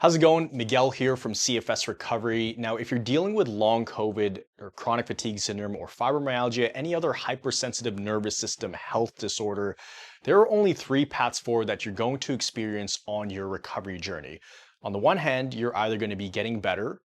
How's it going? Miguel here from CFS Recovery. Now, if you're dealing with long COVID or chronic fatigue syndrome or fibromyalgia, any other hypersensitive nervous system health disorder, there are only three paths forward that you're going to experience on your recovery journey. On the one hand, you're either going to be getting better,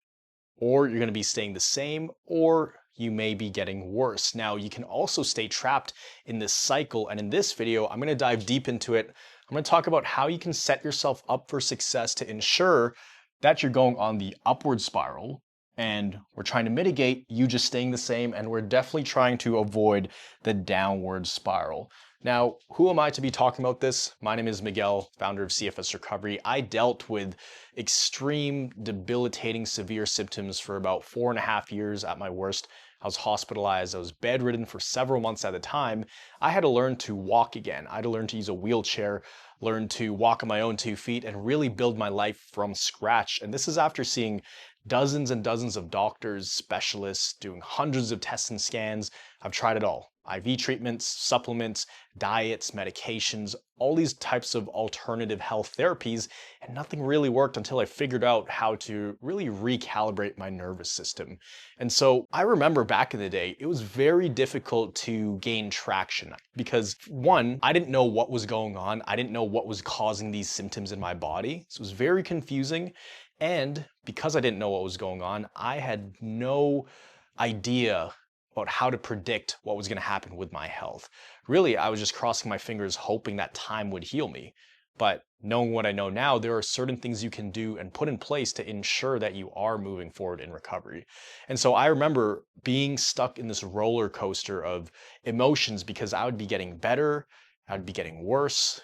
or you're going to be staying the same, or you may be getting worse. Now, you can also stay trapped in this cycle, and in this video, I'm going to dive deep into it. I'm going to talk about how you can set yourself up for success to ensure that you're going on the upward spiral, and we're trying to mitigate you just staying the same, and we're definitely trying to avoid the downward spiral. Now, who am I to be talking about this? My name is Miguel, founder of CFS Recovery. I dealt with extreme, debilitating, severe symptoms for about 4.5 years at my worst. I was hospitalized. I was bedridden for several months at a time. I had to learn to walk again. I had to learn to use a wheelchair, learn to walk on my own 2 feet, and really build my life from scratch. And this is after seeing dozens and dozens of doctors, specialists, doing hundreds of tests and scans. I've tried it all. IV treatments, supplements, diets, medications, all these types of alternative health therapies, and nothing really worked until I figured out how to really recalibrate my nervous system. And so I remember back in the day, it was very difficult to gain traction because one, I didn't know what was going on. I didn't know what was causing these symptoms in my body. So it was very confusing. And because I didn't know what was going on, I had no idea about how to predict what was going to happen with my health. Really, I was just crossing my fingers hoping that time would heal me. But knowing what I know now, there are certain things you can do and put in place to ensure that you are moving forward in recovery. And so I remember being stuck in this roller coaster of emotions because I would be getting better, I'd be getting worse.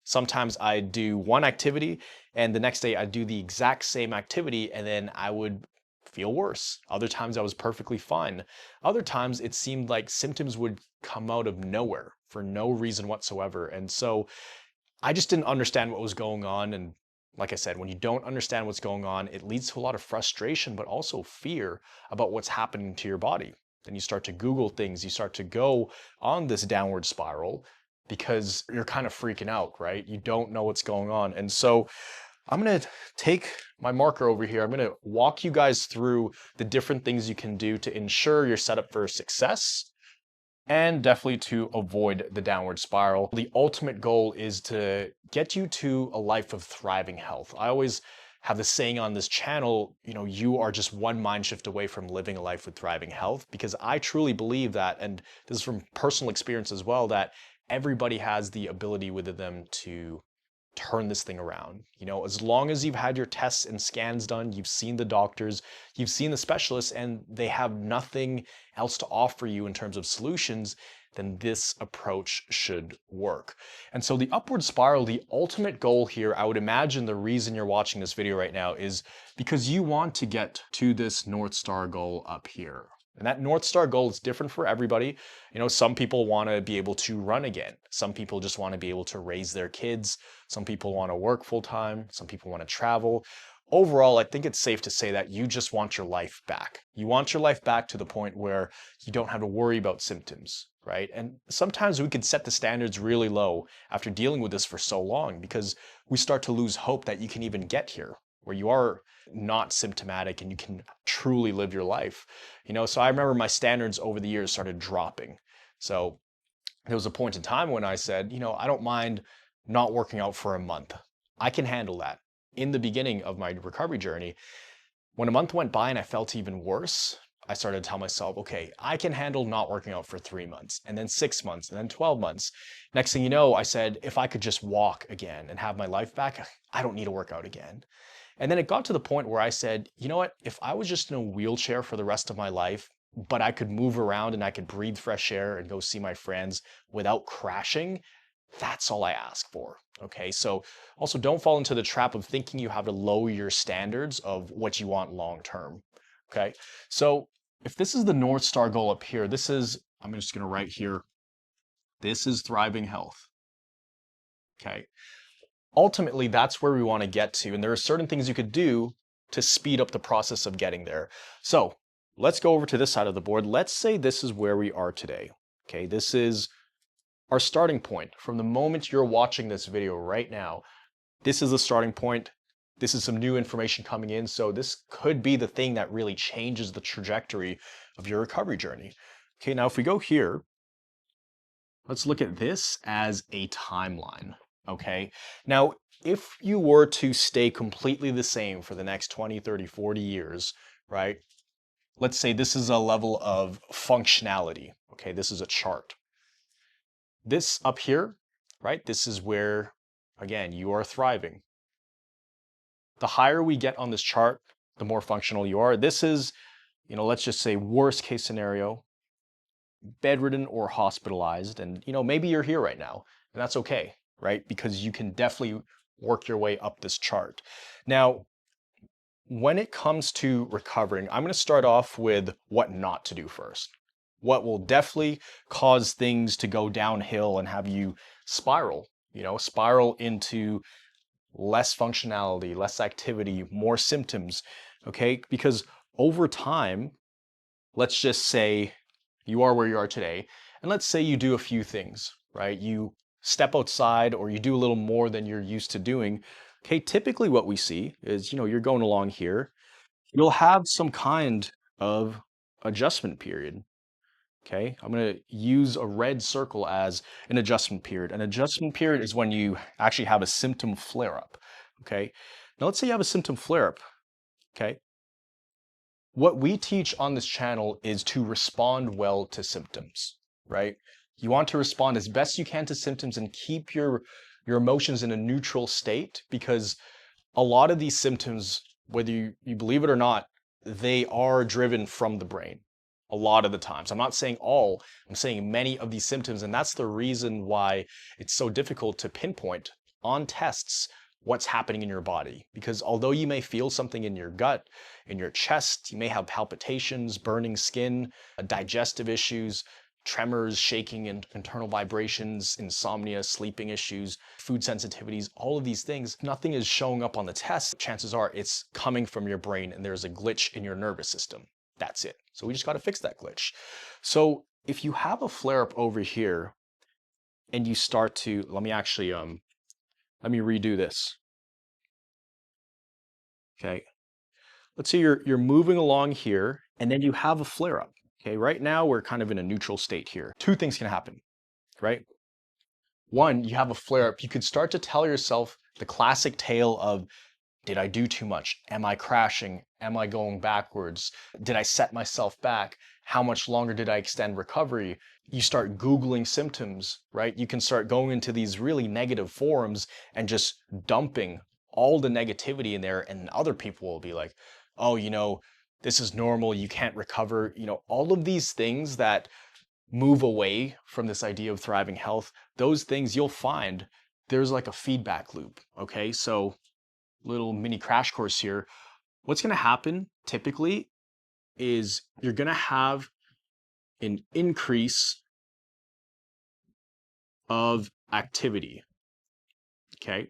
Sometimes I'd do one activity and the next day I'd do the exact same activity and then I would feel worse. Other times I was perfectly fine. Other times it seemed like symptoms would come out of nowhere for no reason whatsoever. And so I just didn't understand what was going on. And like I said, when you don't understand what's going on, it leads to a lot of frustration, but also fear about what's happening to your body. Then you start to Google things, you start to go on this downward spiral because you're kind of freaking out, right? You don't know what's going on. And so I'm going to take my marker over here. I'm going to walk you guys through the different things you can do to ensure you're set up for success and definitely to avoid the downward spiral. The ultimate goal is to get you to a life of thriving health. I always have the saying on this channel, you are just one mind shift away from living a life with thriving health, because I truly believe that, and this is from personal experience as well, that everybody has the ability within them to turn this thing around. As long as you've had your tests and scans done, you've seen the doctors, you've seen the specialists, and they have nothing else to offer you in terms of solutions, then this approach should work. And so the upward spiral, the ultimate goal here, I would imagine the reason you're watching this video right now is because you want to get to this North Star goal up here. And that North Star goal is different for everybody. Some people want to be able to run again. Some people just want to be able to raise their kids. Some people want to work full time. Some people want to travel. Overall, I think it's safe to say that you just want your life back. You want your life back to the point where you don't have to worry about symptoms, right? And sometimes we could set the standards really low after dealing with this for so long because we start to lose hope that you can even get here, where you are not symptomatic and you can truly live your life. So I remember my standards over the years started dropping. So there was a point in time when I said, I don't mind not working out for a month. I can handle that. In the beginning of my recovery journey, when a month went by and I felt even worse, I started to tell myself, okay, I can handle not working out for 3 months, and then 6 months, and then 12 months. Next thing you know, I said, if I could just walk again and have my life back, I don't need to work out again. And then it got to the point where I said, you know what, if I was just in a wheelchair for the rest of my life, but I could move around and I could breathe fresh air and go see my friends without crashing, that's all I ask for. Okay, so also don't fall into the trap of thinking you have to lower your standards of what you want long term. Okay, so if this is the North Star goal up here, I'm just going to write here, this is thriving health. Okay. Ultimately, that's where we want to get to. And there are certain things you could do to speed up the process of getting there. So let's go over to this side of the board. Let's say this is where we are today. Okay, this is our starting point. From the moment you're watching this video right now, this is the starting point. this is some new information coming in. So this could be the thing that really changes the trajectory of your recovery journey. Okay, now if we go here, let's look at this as a timeline. Okay, now if you were to stay completely the same for the next 20, 30, 40 years, right? Let's say this is a level of functionality. Okay, this is a chart. This up here, right? This is where, again, you are thriving. The higher we get on this chart, the more functional you are. This is, let's just say worst case scenario, bedridden or hospitalized. And, maybe you're here right now, and that's okay, right? Because you can definitely work your way up this chart. Now, when it comes to recovering, I'm going to start off with what not to do first. What will definitely cause things to go downhill and have you spiral, spiral into less functionality, less activity, more symptoms, okay? Because over time, let's just say you are where you are today, and let's say you do a few things, right? You step outside or you do a little more than you're used to doing. Okay, typically what we see is, you're going along here, you'll have some kind of adjustment period. Okay, I'm going to use a red circle as an adjustment period. An adjustment period is when you actually have a symptom flare up. Okay, now let's say you have a symptom flare up. Okay, what we teach on this channel is to respond well to symptoms, right? You want to respond as best you can to symptoms and keep your emotions in a neutral state, because a lot of these symptoms, whether you believe it or not, they are driven from the brain a lot of the times. I'm not saying all, I'm saying many of these symptoms, and that's the reason why it's so difficult to pinpoint on tests what's happening in your body. Because although you may feel something in your gut, in your chest, you may have palpitations, burning skin, digestive issues, tremors, shaking, and internal vibrations, insomnia, sleeping issues, food sensitivities, all of these things, nothing is showing up on the test. Chances are it's coming from your brain and there's a glitch in your nervous system. That's it. So we just got to fix that glitch. So if you have a flare up over here and you start to, let me redo this. Okay. Let's say you're moving along here and then you have a flare up. Okay. Right now we're kind of in a neutral state here. Two things can happen, right? One, you have a flare up. You could start to tell yourself the classic tale of, did I do too much? Am I crashing? Am I going backwards? Did I set myself back? How much longer did I extend recovery? You start Googling symptoms, right? You can start going into these really negative forums and just dumping all the negativity in there, and other people will be like, oh, this is normal, you can't recover. All of these things that move away from this idea of thriving health, those things you'll find there's like a feedback loop, okay? So little mini crash course here. What's going to happen typically is you're going to have an increase of activity. Okay.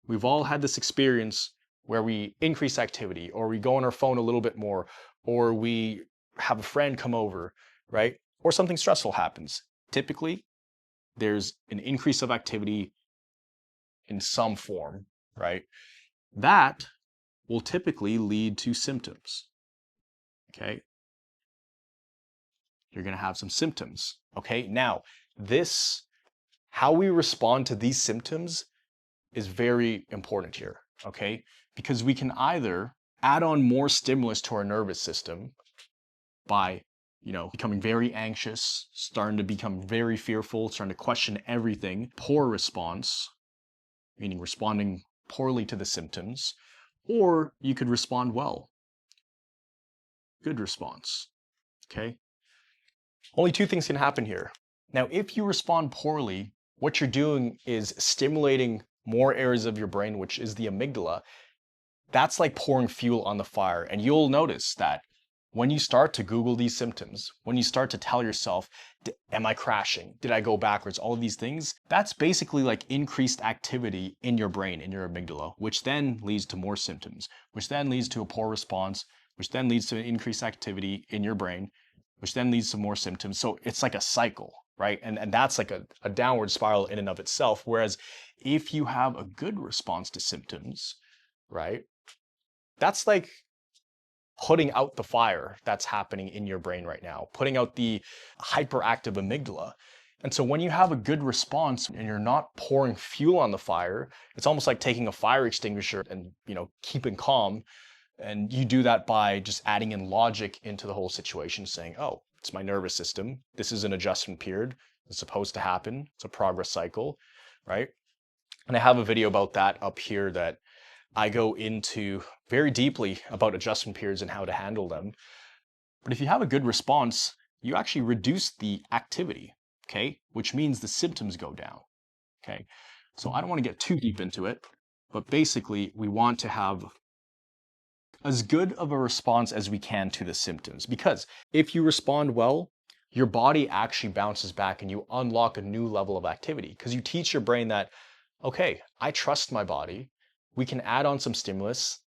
We've all had this experience where we increase activity, or we go on our phone a little bit more, or we have a friend come over, right? Or something stressful happens. Typically, there's an increase of activity in some form, right? That will typically lead to symptoms. Okay. You're going to have some symptoms. Okay. Now, how we respond to these symptoms is very important here. Okay. Because we can either add on more stimulus to our nervous system by, becoming very anxious, starting to become very fearful, starting to question everything, poor response, meaning responding poorly to the symptoms, or you could respond well. Good response. Okay. Only two things can happen here. Now, if you respond poorly, what you're doing is stimulating more areas of your brain, which is the amygdala. That's like pouring fuel on the fire. And you'll notice that when you start to Google these symptoms, when you start to tell yourself, am I crashing? Did I go backwards? All of these things, that's basically like increased activity in your brain, in your amygdala, which then leads to more symptoms, which then leads to a poor response, which then leads to increased activity in your brain, which then leads to more symptoms. So it's like a cycle, right? And that's like a downward spiral in and of itself. Whereas if you have a good response to symptoms, right, That's like putting out the fire that's happening in your brain right now, putting out the hyperactive amygdala. And so when you have a good response and you're not pouring fuel on the fire, it's almost like taking a fire extinguisher and, keeping calm. And you do that by just adding in logic into the whole situation, saying, oh, it's my nervous system. This is an adjustment period. It's supposed to happen. It's a progress cycle, right? And I have a video about that up here that I go into very deeply about adjustment periods and how to handle them. But if you have a good response, you actually reduce the activity, okay? Which means the symptoms go down, okay? So I don't want to get too deep into it, but basically we want to have as good of a response as we can to the symptoms, because if you respond well, your body actually bounces back and you unlock a new level of activity because you teach your brain that, okay, I trust my body. We can add on some stimulus.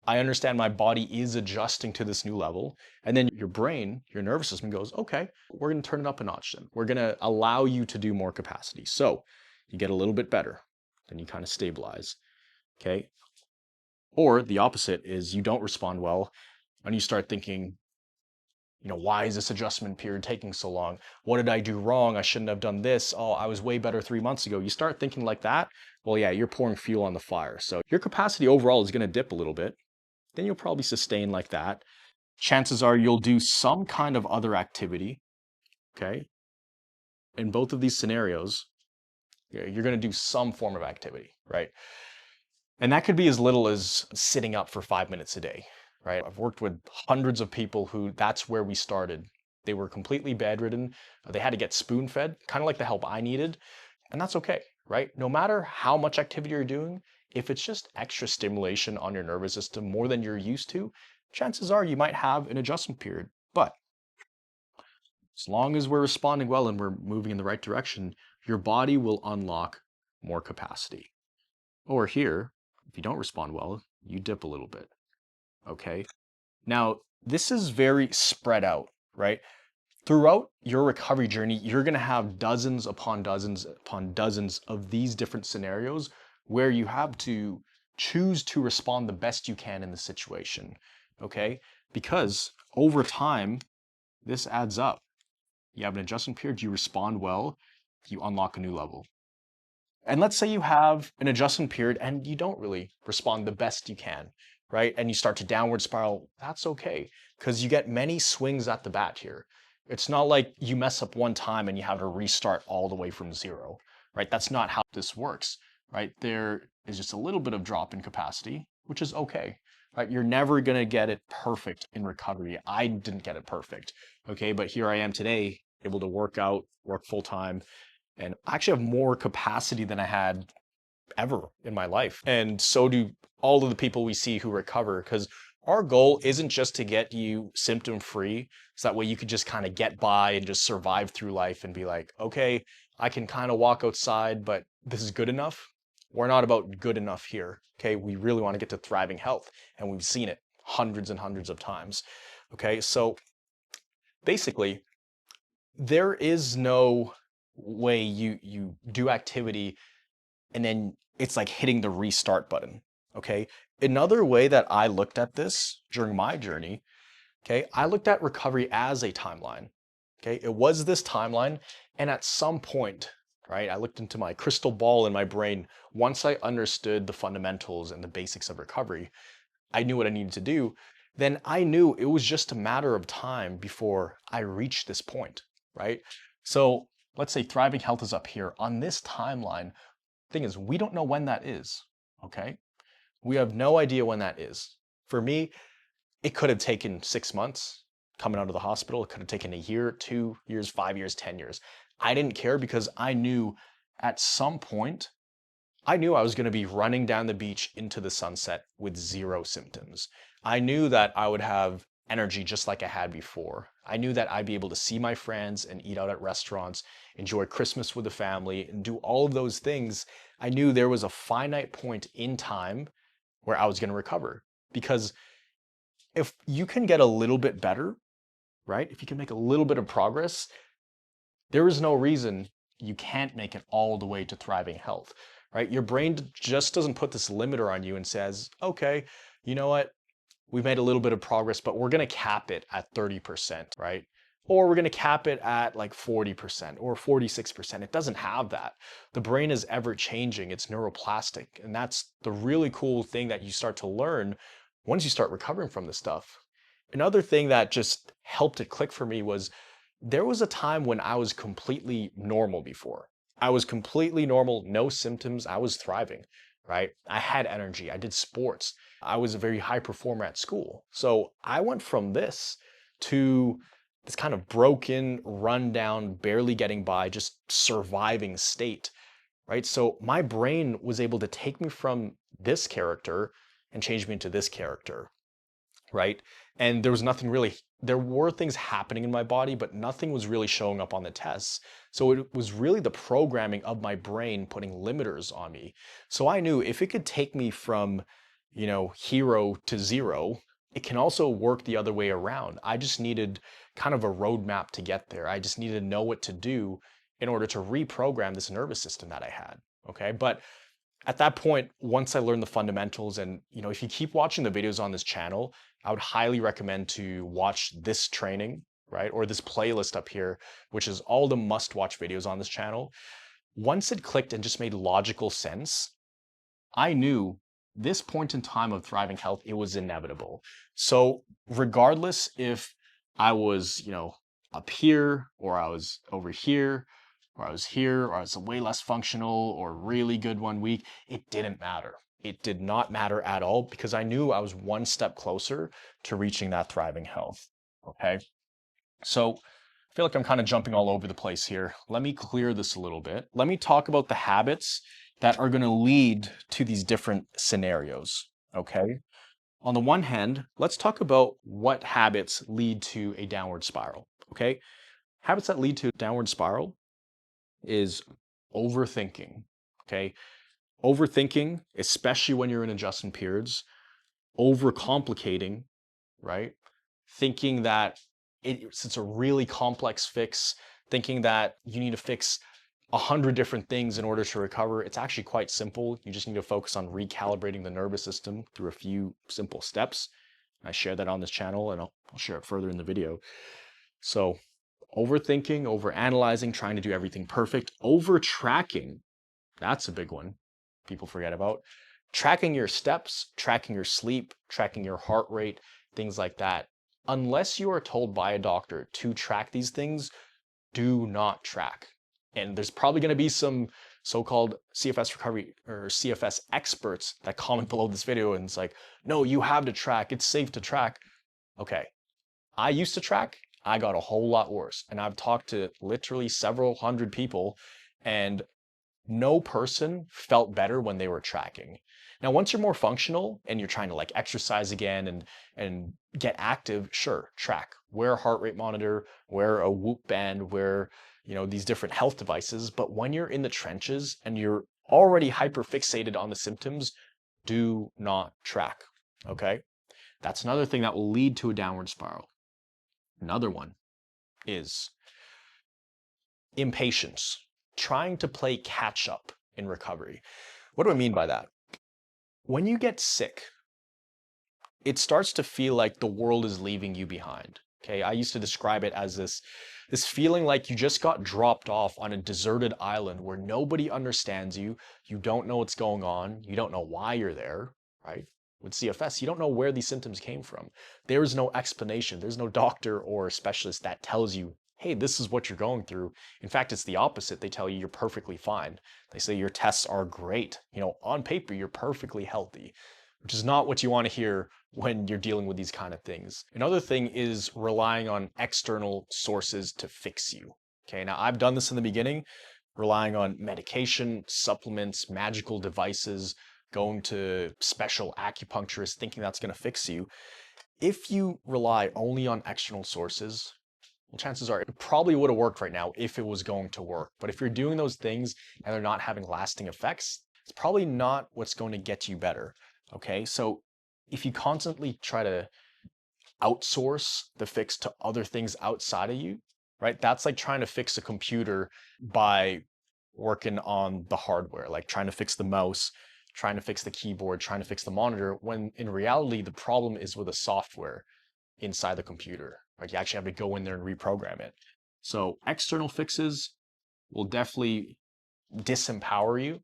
I understand my body is adjusting to this new level. And then your brain, your nervous system goes, okay, we're going to turn it up a notch then. We're going to allow you to do more capacity. So you get a little bit better, then you kind of stabilize, okay? Or the opposite is you don't respond well and you start thinking, why is this adjustment period taking so long? What did I do wrong? I shouldn't have done this. Oh, I was way better 3 months ago. You start thinking like that. Well, yeah, you're pouring fuel on the fire. So your capacity overall is going to dip a little bit. Then you'll probably sustain like that. Chances are you'll do some kind of other activity. Okay. In both of these scenarios, you're going to do some form of activity, right? And that could be as little as sitting up for 5 minutes a day, right? I've worked with hundreds of people who that's where we started. They were completely bedridden. They had to get spoon fed, kind of like the help I needed. And that's okay, right? No matter how much activity you're doing, if it's just extra stimulation on your nervous system more than you're used to, chances are you might have an adjustment period. But as long as we're responding well and we're moving in the right direction, your body will unlock more capacity. Or here, if you don't respond well, you dip a little bit, okay? Now, this is very spread out, right? Throughout your recovery journey, you're gonna have dozens upon dozens upon dozens of these different scenarios where you have to choose to respond the best you can in the situation, okay? Because over time, this adds up. You have an adjustment period, you respond well, you unlock a new level. And let's say you have an adjustment period and you don't really respond the best you can, right? And you start to downward spiral. That's okay, because you get many swings at the bat here. It's not like you mess up one time and you have to restart all the way from zero, right? That's not how this works, right? There is just a little bit of drop in capacity, which is okay, right? You're never going to get it perfect in recovery. I didn't get it perfect, okay? But here I am today, able to work out, work full time, and I actually have more capacity than I had ever in my life. And so do all of the people we see who recover, because our goal isn't just to get you symptom free. So that way you could just kind of get by and just survive through life and be like, okay, I can kind of walk outside, but this is good enough. We're not about good enough here. Okay. We really want to get to thriving health. And we've seen it hundreds and hundreds of times. Okay. So basically, there is no way you do activity and then it's like hitting the restart button, okay? Another way that I looked at this during my journey, okay, I looked at recovery as a timeline, okay? It was this timeline, and at some point, right, I looked into my crystal ball in my brain. Once I understood the fundamentals and the basics of recovery, I knew what I needed to do. Then I knew it was just a matter of time before I reached this point, right? So let's say thriving health is up here on this timeline. Thing is, we don't know when that is, okay? We have no idea when that is. For me, it could have taken 6 months coming out of the hospital. It could have taken a year, 2 years, 5 years, 10 years. I didn't care because I knew at some point, I knew I was going to be running down the beach into the sunset with zero symptoms. I knew that I would have energy just like I had before. I knew that I'd be able to see my friends and eat out at restaurants, enjoy Christmas with the family, and do all of those things. I knew there was a finite point in time where I was going to recover. Because if you can get a little bit better, right? If you can make a little bit of progress, there is no reason you can't make it all the way to thriving health, right? Your brain just doesn't put this limiter on you and says, okay, you know what? we made a little bit of progress, but we're going to cap it at 30%, right? Or we're going to cap it at like 40% or 46%. It doesn't have that. The brain is ever changing. It's neuroplastic. And that's the really cool thing that you start to learn once you start recovering from this stuff. Another thing that just helped it click for me was there was a time when I was completely normal before. I was completely normal, no symptoms. I was thriving, right? I had energy. I did sports. I was a very high performer at school. So I went from this to this kind of broken, run down, barely getting by, just surviving state, right? So my brain was able to take me from this character and change me into this character, right? And there was nothing really, there were things happening in my body, but nothing was really showing up on the tests. So it was really the programming of my brain putting limiters on me. So I knew if it could take me from, hero to zero, it can also work the other way around. I just needed kind of a roadmap to get there. I just needed to know what to do in order to reprogram this nervous system that I had. Okay. But at that point, once I learned the fundamentals, and if you keep watching the videos on this channel, I would highly recommend to watch this training, right? Or this playlist up here, which is all the must-watch videos on this channel. Once it clicked and just made logical sense, I knew this point in time of thriving health, it was inevitable. So regardless if I was, up here, or I was over here, or I was here, or I was way less functional or really good one week, it didn't matter. It did not matter at all because I knew I was one step closer to reaching that thriving health. Okay. So I feel like I'm kind of jumping all over the place here. Let me clear this a little bit. Let me talk about the habits that are going to lead to these different scenarios. Okay. On the one hand, let's talk about what habits lead to a downward spiral. Okay. Habits that lead to a downward spiral is overthinking. Okay. Overthinking, especially when you're in adjustment periods, overcomplicating, right? Thinking that it's a really complex fix, thinking that you need to fix 100 different things in order to recover. It's actually quite simple. You just need to focus on recalibrating the nervous system through a few simple steps. I share that on this channel, and I'll share it further in the video. So overthinking, overanalyzing, trying to do everything perfect, over-tracking, that's a big one people forget about. Tracking your steps, tracking your sleep, tracking your heart rate, things like that. Unless you are told by a doctor to track these things, do not track. And there's probably going to be some so-called CFS recovery or CFS experts that comment below this video and it's like, no, you have to track. It's safe to track. Okay. I used to track. I got a whole lot worse. And I've talked to literally several hundred people, and no person felt better when they were tracking. Now, once you're more functional and you're trying to like exercise again and get active, sure, track. Wear a heart rate monitor, wear a Whoop band, wear, these different health devices. But when you're in the trenches and you're already hyper fixated on the symptoms, do not track. Okay? That's another thing that will lead to a downward spiral. Another one is impatience. Trying to play catch up in recovery. What do I mean by that? When you get sick, it starts to feel like the world is leaving you behind. Okay, I used to describe it as this feeling like you just got dropped off on a deserted island where nobody understands you. You don't know what's going on. You don't know why you're there, right? With CFS, you don't know where these symptoms came from. There is no explanation. There's no doctor or specialist that tells you, hey, this is what you're going through. In fact, it's the opposite. They tell you you're perfectly fine. They say your tests are great. On paper, you're perfectly healthy, which is not what you want to hear when you're dealing with these kind of things. Another thing is relying on external sources to fix you. Okay, now I've done this in the beginning, relying on medication, supplements, magical devices, going to special acupuncturists, thinking that's going to fix you. If you rely only on external sources, well, chances are it probably would have worked right now if it was going to work. But if you're doing those things and they're not having lasting effects, it's probably not what's going to get you better. Okay, so if you constantly try to outsource the fix to other things outside of you, right? That's like trying to fix a computer by working on the hardware, like trying to fix the mouse, trying to fix the keyboard, trying to fix the monitor, when in reality, the problem is with the software inside the computer. Like you actually have to go in there and reprogram it. So external fixes will definitely disempower you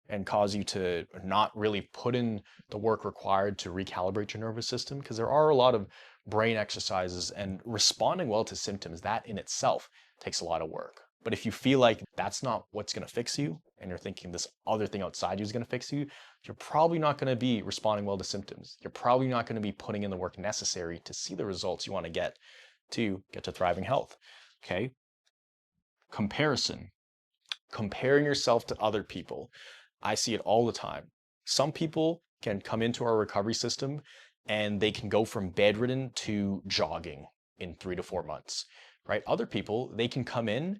and cause you to not really put in the work required to recalibrate your nervous system, because there are a lot of brain exercises, and responding well to symptoms, that in itself takes a lot of work. But if you feel like that's not what's going to fix you, and you're thinking this other thing outside you is going to fix you, you're probably not going to be responding well to symptoms. You're probably not going to be putting in the work necessary to see the results you want to get to thriving health. Okay? Comparison. Comparing yourself to other people. I see it all the time. Some people can come into our recovery system and they can go from bedridden to jogging in 3 to 4 months, right? Other people, they can come in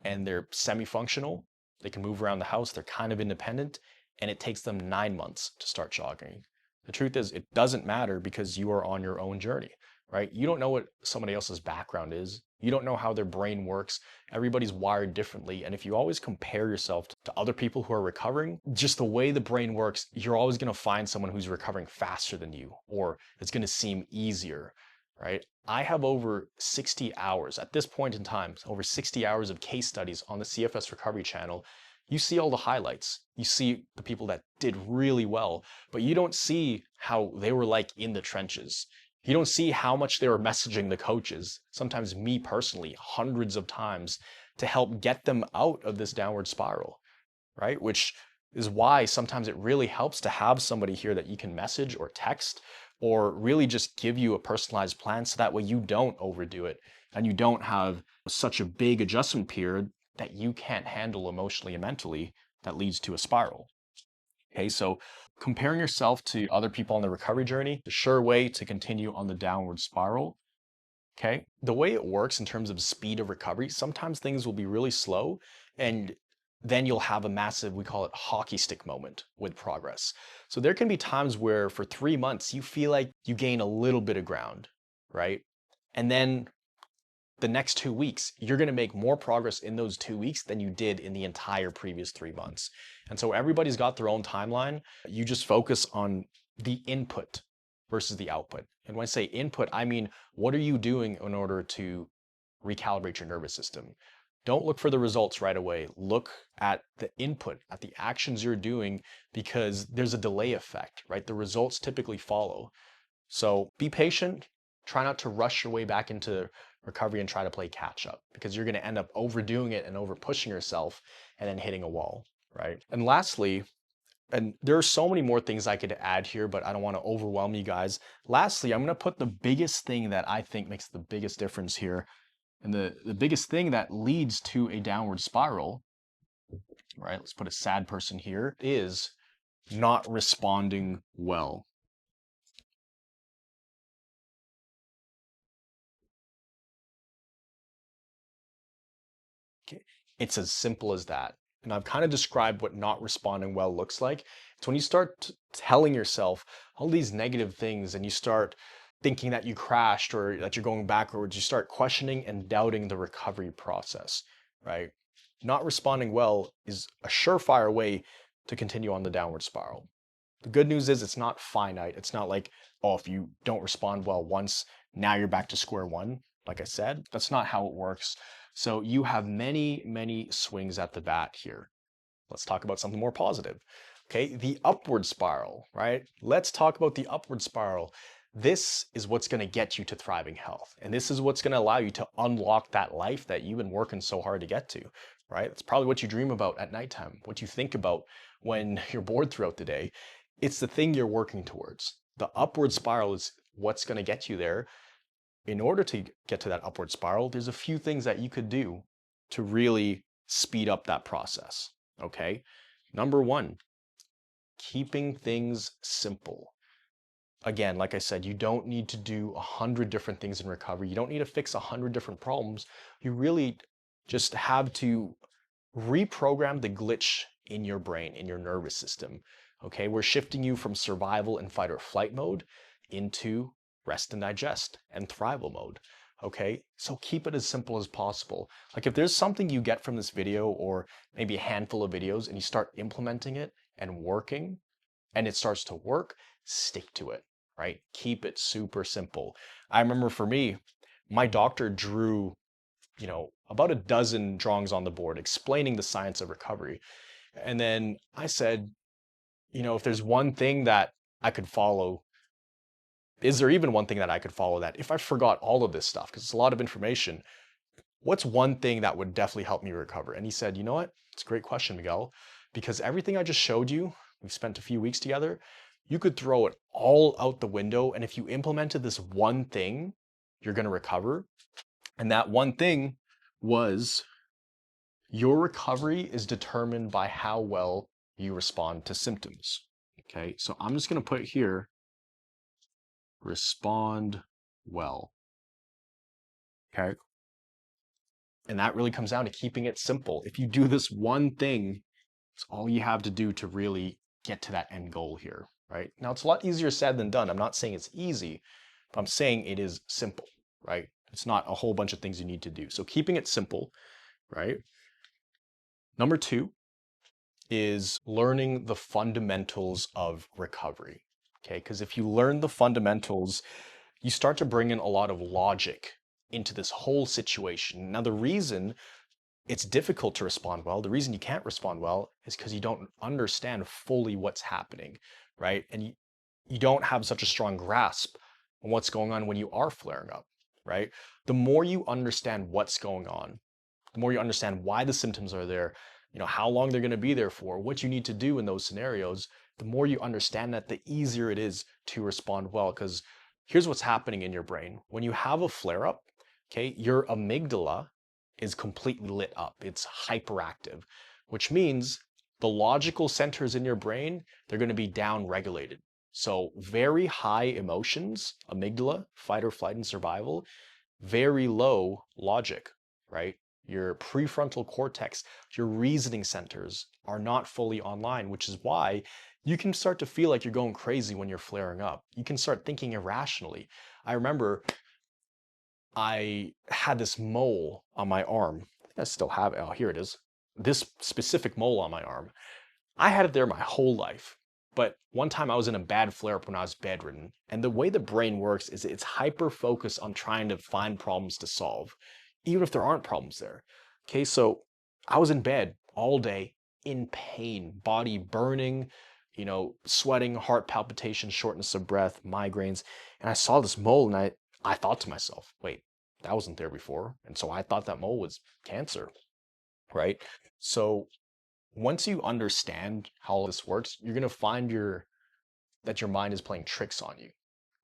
and they're semi-functional. They can move around the house. They're kind of independent, and it takes them 9 months to start jogging. The truth is, it doesn't matter because you are on your own journey, right? You don't know what somebody else's background is. You don't know how their brain works. Everybody's wired differently. And if you always compare yourself to other people who are recovering, just the way the brain works, you're always going to find someone who's recovering faster than you, or it's going to seem easier, right? I have over 60 hours at this point in time, over 60 hours of case studies on the CFS Recovery channel. You see all the highlights. You see the people that did really well, but you don't see how they were like in the trenches. You don't see how much they were messaging the coaches, sometimes me personally, hundreds of times, to help get them out of this downward spiral, right? Which is why sometimes it really helps to have somebody here that you can message or text, or really just give you a personalized plan, so that way you don't overdo it and you don't have such a big adjustment period that you can't handle emotionally and mentally, that leads to a spiral. Okay, so comparing yourself to other people on the recovery journey, the sure way to continue on the downward spiral. Okay, the way it works in terms of speed of recovery, sometimes things will be really slow, and then you'll have a massive, we call it hockey stick moment with progress. So there can be times where for 3 months, you feel like you gain a little bit of ground, right? And then the next 2 weeks, you're going to make more progress in those 2 weeks than you did in the entire previous 3 months. And so everybody's got their own timeline. You just focus on the input versus the output. And when I say input, I mean, what are you doing in order to recalibrate your nervous system? Don't look for the results right away. Look at the input, at the actions you're doing, because there's a delay effect, right? The results typically follow. So be patient. Try not to rush your way back into recovery and try to play catch up, because you're going to end up overdoing it and over pushing yourself and then hitting a wall, right? And lastly, and there are so many more things I could add here, but I don't want to overwhelm you guys. Lastly, I'm going to put the biggest thing that I think makes the biggest difference here, and the biggest thing that leads to a downward spiral, right? Let's put a sad person here, is not responding well. Okay. It's as simple as that. And I've kind of described what not responding well looks like. It's when you start telling yourself all these negative things and you start thinking that you crashed or that you're going backwards, you start questioning and doubting the recovery process, right? Not responding well is a surefire way to continue on the downward spiral. The good news is it's not finite. It's not like, oh, if you don't respond well once, now you're back to square one. Like I said, that's not how it works. So you have many, many swings at the bat here. Let's talk about something more positive. Okay, the upward spiral, right? Let's talk about the upward spiral. This is what's going to get you to thriving health. And this is what's going to allow you to unlock that life that you've been working so hard to get to, right? It's probably what you dream about at nighttime, what you think about when you're bored throughout the day. It's the thing you're working towards. The upward spiral is what's going to get you there. In order to get to that upward spiral, there's a few things that you could do to really speed up that process, okay? Number one, keeping things simple. Again, like I said, you don't need to do 100 different things in recovery. You don't need to fix 100 different problems. You really just have to reprogram the glitch in your brain, in your nervous system, okay? We're shifting you from survival and fight or flight mode into rest and digest and thrival mode, okay? So keep it as simple as possible. Like if there's something you get from this video, or maybe a handful of videos, and you start implementing it and working, and it starts to work, stick to it, right? Keep it super simple. I remember for me, my doctor drew, about a dozen drawings on the board explaining the science of recovery. And then I said, if there's one thing that I could follow, is there even one thing that I could follow that if I forgot all of this stuff, because it's a lot of information, what's one thing that would definitely help me recover? And he said, you know what? It's a great question, Miguel, because everything I just showed you, we've spent a few weeks together, you could throw it all out the window. And if you implemented this one thing, you're going to recover. And that one thing was your recovery is determined by how well you respond to symptoms. Okay, so I'm just going to put here, respond well. Okay. And that really comes down to keeping it simple. If you do this one thing, it's all you have to do to really get to that end goal here, right? Now, it's a lot easier said than done. I'm not saying it's easy, but I'm saying it is simple, right? It's not a whole bunch of things you need to do. So keeping it simple, right? Number 2 is learning the fundamentals of recovery, okay? Because if you learn the fundamentals, you start to bring in a lot of logic into this whole situation. Now, the reason it's difficult to respond well, the reason you can't respond well is because you don't understand fully what's happening, right? And you don't have such a strong grasp on what's going on when you are flaring up, right? The more you understand what's going on, the more you understand why the symptoms are there, how long they're going to be there for, what you need to do in those scenarios, the more you understand that, the easier it is to respond well. Because here's what's happening in your brain. When you have a flare up, okay, your amygdala is completely lit up. It's hyperactive, which means the logical centers in your brain, they're going to be down regulated. So very high emotions, amygdala, fight or flight and survival, very low logic, right? Your prefrontal cortex, your reasoning centers are not fully online, which is why you can start to feel like you're going crazy when you're flaring up. You can start thinking irrationally. I remember I had this mole on my arm. I think I still have it. Oh, here it is. This specific mole on my arm. I had it there my whole life. But one time I was in a bad flare-up when I was bedridden. And the way the brain works is it's hyper-focused on trying to find problems to solve, even if there aren't problems there. Okay, so I was in bed all day in pain, body burning, sweating, heart palpitations, shortness of breath, migraines. And I saw this mole and I thought to myself, wait, that wasn't there before. And so I thought that mole was cancer, right? So once you understand how this works, you're going to find that your mind is playing tricks on you.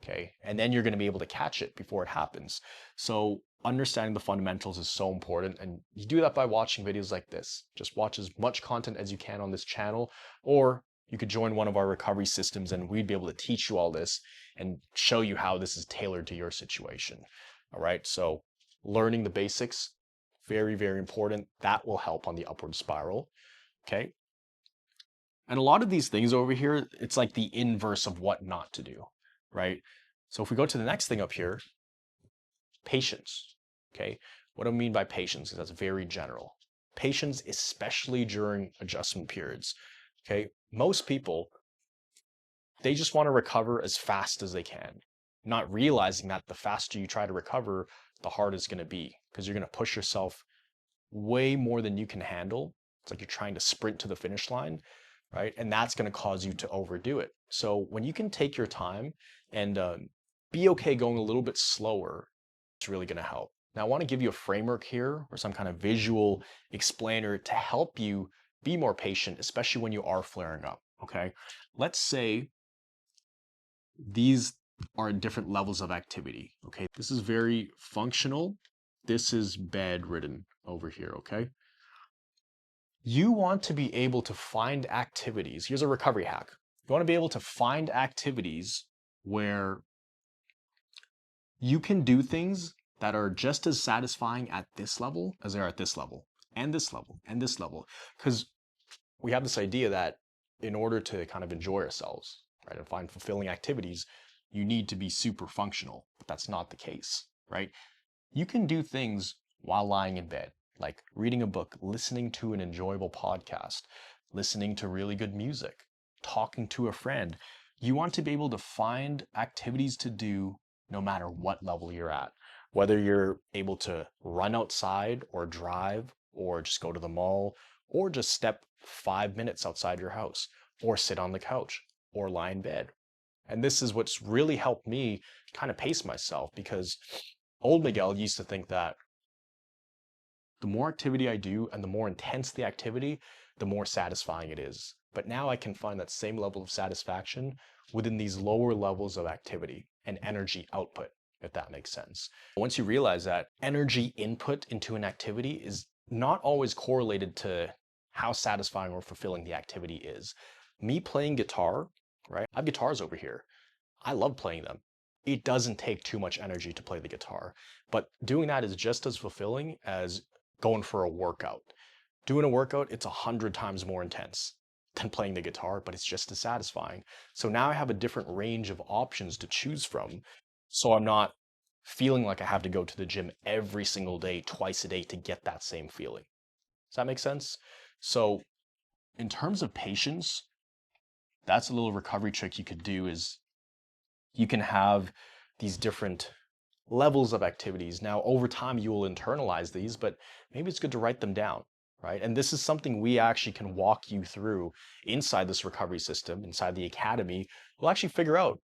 Okay. And then you're going to be able to catch it before it happens. So understanding the fundamentals is so important. And you do that by watching videos like this. Just watch as much content as you can on this channel, or you could join one of our recovery systems and we'd be able to teach you all this and show you how this is tailored to your situation. All right. So learning the basics, very, very important. That will help on the upward spiral. Okay. And a lot of these things over here, it's like the inverse of what not to do, right? So if we go to the next thing up here, patience, okay? What do I mean by patience? Because that's very general. Patience, especially during adjustment periods, okay? Most people, they just want to recover as fast as they can, not realizing that the faster you try to recover, the harder it's going to be, because you're going to push yourself way more than you can handle. It's like you're trying to sprint to the finish line, right? And that's going to cause you to overdo it. So when you can take your time and be okay going a little bit slower, it's really going to help. Now, I want to give you a framework here or some kind of visual explainer to help you be more patient, especially when you are flaring up, okay? Let's say these are different levels of activity, okay? This is very functional. This is bedridden over here, okay? You want to be able to find activities. Here's a recovery hack. You want to be able to find activities where you can do things that are just as satisfying at this level as they are at this level, and this level, and this level. Because we have this idea that in order to kind of enjoy ourselves, right, and find fulfilling activities, you need to be super functional. But that's not the case, right? You can do things while lying in bed, like reading a book, listening to an enjoyable podcast, listening to really good music, talking to a friend. You want to be able to find activities to do no matter what level you're at. Whether you're able to run outside or drive or just go to the mall or just step 5 minutes outside your house or sit on the couch or lie in bed. And this is what's really helped me kind of pace myself, because old Miguel used to think that the more activity I do and the more intense the activity, the more satisfying it is. But now I can find that same level of satisfaction within these lower levels of activity and energy output, if that makes sense. Once you realize that energy input into an activity is not always correlated to how satisfying or fulfilling the activity is. Me playing guitar, right? I have guitars over here. I love playing them. It doesn't take too much energy to play the guitar, but doing that is just as fulfilling as going for a workout. Doing a workout, it's 100 times more intense than playing the guitar, but it's just as satisfying. So now I have a different range of options to choose from. So I'm not feeling like I have to go to the gym every single day, twice a day to get that same feeling. Does that make sense? So in terms of patience, that's a little recovery trick you could do, is you can have these different levels of activities. Now, over time, you will internalize these, but maybe it's good to write them down, right? And this is something we actually can walk you through inside this recovery system, inside the academy. We'll actually figure out,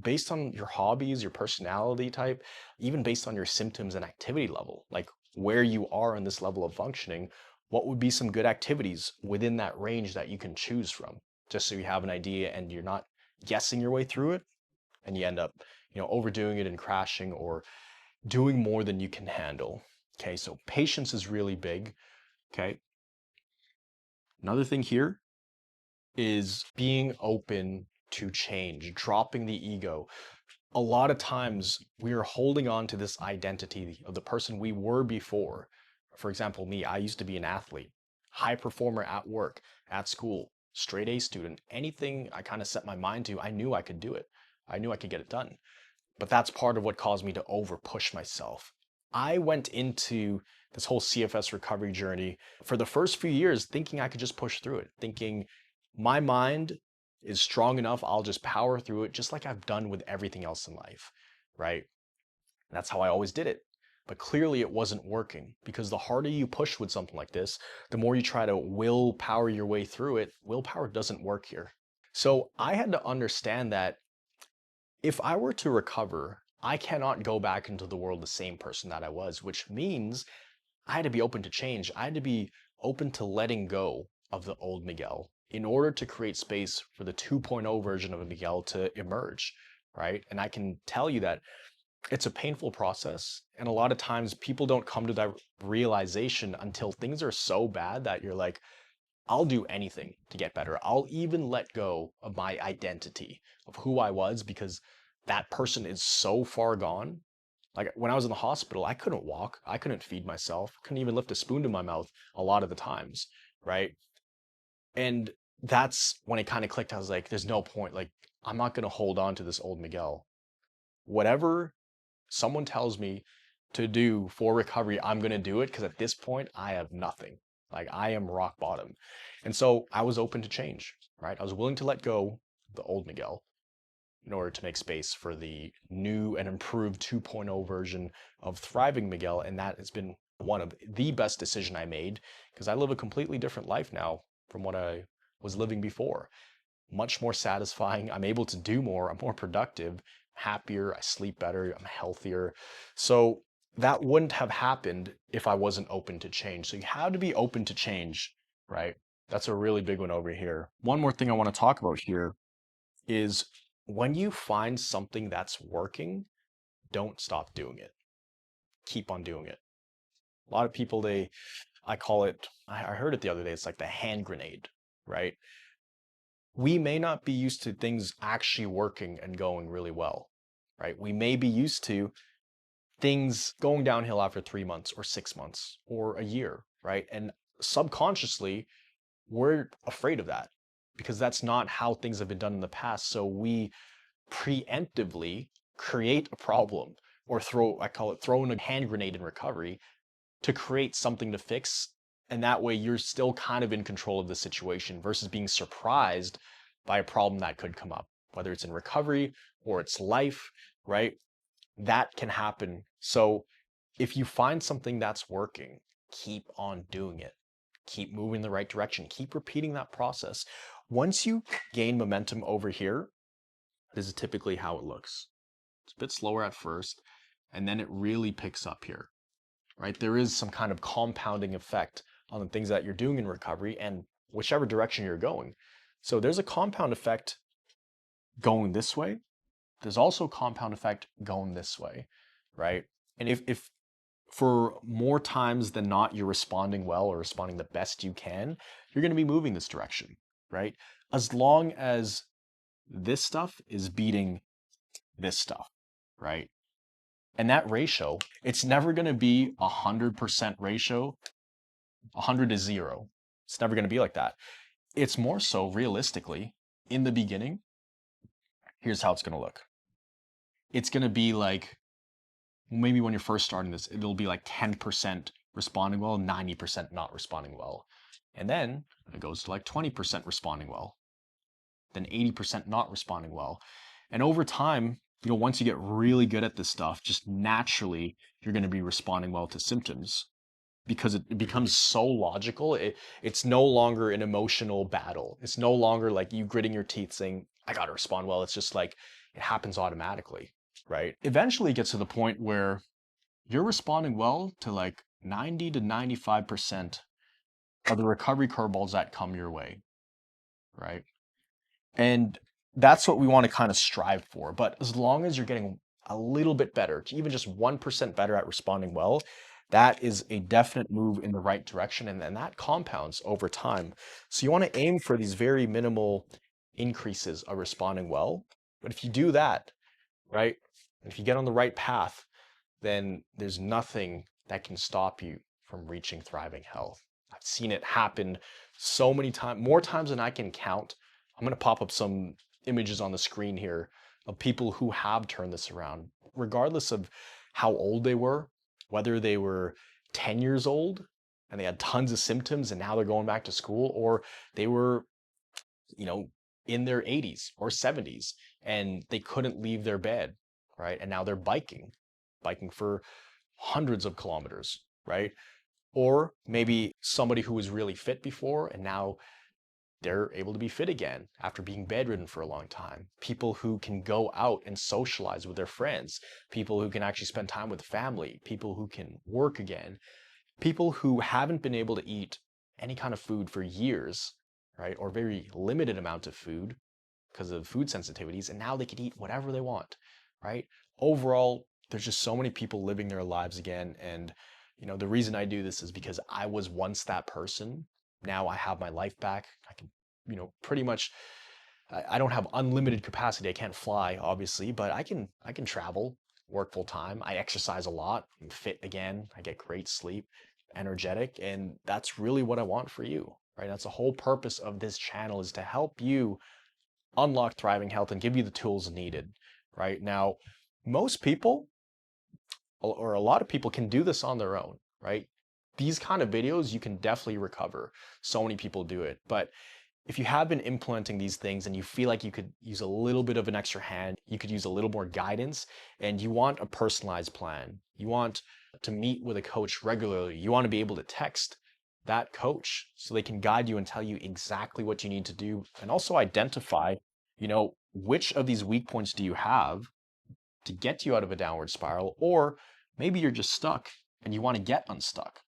based on your hobbies, your personality type, even based on your symptoms and activity level, like where you are in this level of functioning, what would be some good activities within that range that you can choose from, just so you have an idea and you're not guessing your way through it and you end up, overdoing it and crashing or doing more than you can handle. Okay, so patience is really big. Okay. Another thing here is being open to change, dropping the ego. A lot of times we are holding on to this identity of the person we were before. For example, me, I used to be an athlete, high performer at work, at school, straight A student. Anything I kind of set my mind to, I knew I could do it. I knew I could get it done. But that's part of what caused me to over push myself. I went into this whole CFS recovery journey for the first few years thinking I could just push through it, thinking my mind is strong enough, I'll just power through it, just like I've done with everything else in life, right? That's how I always did it. But clearly it wasn't working, because the harder you push with something like this, the more you try to willpower your way through it, willpower doesn't work here. So I had to understand that if I were to recover, I cannot go back into the world the same person that I was, which means I had to be open to change. I had to be open to letting go of the old Miguel in order to create space for the 2.0 version of Miguel to emerge, right? And I can tell you that it's a painful process. And a lot of times people don't come to that realization until things are so bad that you're like, I'll do anything to get better. I'll even let go of my identity of who I was, because that person is so far gone. Like when I was in the hospital, I couldn't walk, I couldn't feed myself, couldn't even lift a spoon to my mouth a lot of the times, right? And that's when it kind of clicked. I was like, there's no point. Like, I'm not going to hold on to this old Miguel. Whatever someone tells me to do for recovery, I'm going to do it, because at this point, I have nothing. Like, I am rock bottom. And so I was open to change, right? I was willing to let go of the old Miguel in order to make space for the new and improved 2.0 version of thriving Miguel. And that has been one of the best decisions I made, because I live a completely different life now from what I was living before. Much more satisfying. I'm able to do more. I'm more productive, happier. I sleep better. I'm healthier. So that wouldn't have happened if I wasn't open to change. So you have to be open to change, right? That's a really big one over here. One more thing I want to talk about here is when you find something that's working, don't stop doing it. Keep on doing it. A lot of people, I call it, I heard it the other day, it's like the hand grenade, right? We may not be used to things actually working and going really well, right? We may be used to things going downhill after 3 months or 6 months or a year, right? And subconsciously, we're afraid of that, because that's not how things have been done in the past. So we preemptively create a problem, or I call it throwing a hand grenade in recovery, to create something to fix. And that way you're still kind of in control of the situation versus being surprised by a problem that could come up, whether it's in recovery or it's life, right? That can happen. So if you find something that's working, keep on doing it. Keep moving in the right direction. Keep repeating that process. Once you gain momentum over here, this is typically how it looks. It's a bit slower at first, and then it really picks up here, right? There is some kind of compounding effect on the things that you're doing in recovery and whichever direction you're going. So there's a compound effect going this way. There's also a compound effect going this way, right? And if for more times than not you're responding well or responding the best you can, you're going to be moving this direction, right? As long as this stuff is beating this stuff, right? And that ratio, it's never going to be 100% ratio, 100 to 0. It's never going to be like that. It's more so realistically in the beginning. Here's how it's going to look. It's going to be like, maybe when you're first starting this, it'll be like 10% responding well, 90% not responding well. And then it goes to like 20% responding well, then 80% not responding well. And over time, once you get really good at this stuff, just naturally, you're going to be responding well to symptoms because it becomes so logical. It's no longer an emotional battle. It's no longer like you gritting your teeth saying, I got to respond well. It's just like it happens automatically, right? Eventually it gets to the point where you're responding well to like 90 to 95% of the recovery curveballs that come your way, right? And that's what we want to kind of strive for. But as long as you're getting a little bit better, even just 1% better at responding well, that is a definite move in the right direction. And then that compounds over time. So you want to aim for these very minimal increases of responding well. But if you do that, right, if you get on the right path, then there's nothing that can stop you from reaching thriving health. I've seen it happen so many times, more times than I can count. I'm going to pop up some images on the screen here of people who have turned this around, regardless of how old they were, whether they were 10 years old and they had tons of symptoms and now they're going back to school, or they were, in their 80s or 70s and they couldn't leave their bed, right? And now they're biking for hundreds of kilometers, right? Or maybe somebody who was really fit before and now they're able to be fit again after being bedridden for a long time. People who can go out and socialize with their friends, people who can actually spend time with family, people who can work again, people who haven't been able to eat any kind of food for years, right? Or very limited amount of food because of food sensitivities, and now they can eat whatever they want, right? Overall, there's just so many people living their lives again. And, the reason I do this is because I was once that person. Now I have my life back. I can, pretty much, I don't have unlimited capacity. I can't fly, obviously, but I can travel, work full time. I exercise a lot. I'm fit again. I get great sleep, energetic. And that's really what I want for you, right? That's the whole purpose of this channel, is to help you unlock thriving health and give you the tools needed, right? Now, most people, or a lot of people, can do this on their own, right? These kind of videos, you can definitely recover. So many people do it. But if you have been implementing these things and you feel like you could use a little bit of an extra hand, you could use a little more guidance, and you want a personalized plan, you want to meet with a coach regularly, you want to be able to text that coach so they can guide you and tell you exactly what you need to do, and also identify, which of these weak points do you have to get you out of a downward spiral, or maybe you're just stuck and you want to get unstuck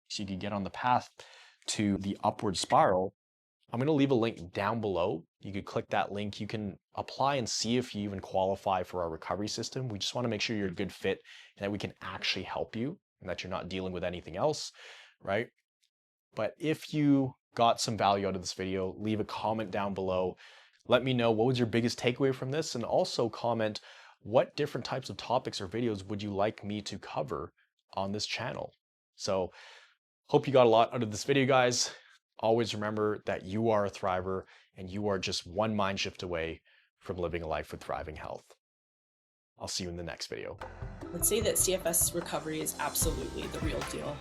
so you can get on the path to the upward spiral. I'm going to leave a link down below. You could click that link. You can apply and see if you even qualify for our recovery system. We just want to make sure you're a good fit and that we can actually help you and that you're not dealing with anything else, right? But if you got some value out of this video, leave a comment down below. Let me know what was your biggest takeaway from this, and also comment what different types of topics or videos would you like me to cover on this channel. So hope you got a lot out of this video, guys. Always remember that you are a thriver and you are just one mind shift away from living a life with thriving health. I'll see you in the next video. Let's say that CFS recovery is absolutely the real deal.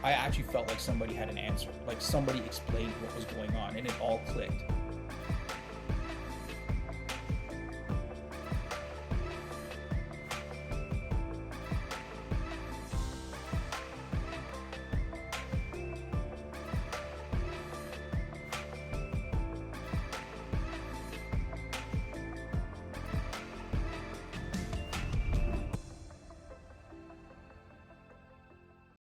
I actually felt like somebody had an answer, like somebody explained what was going on, and it all clicked.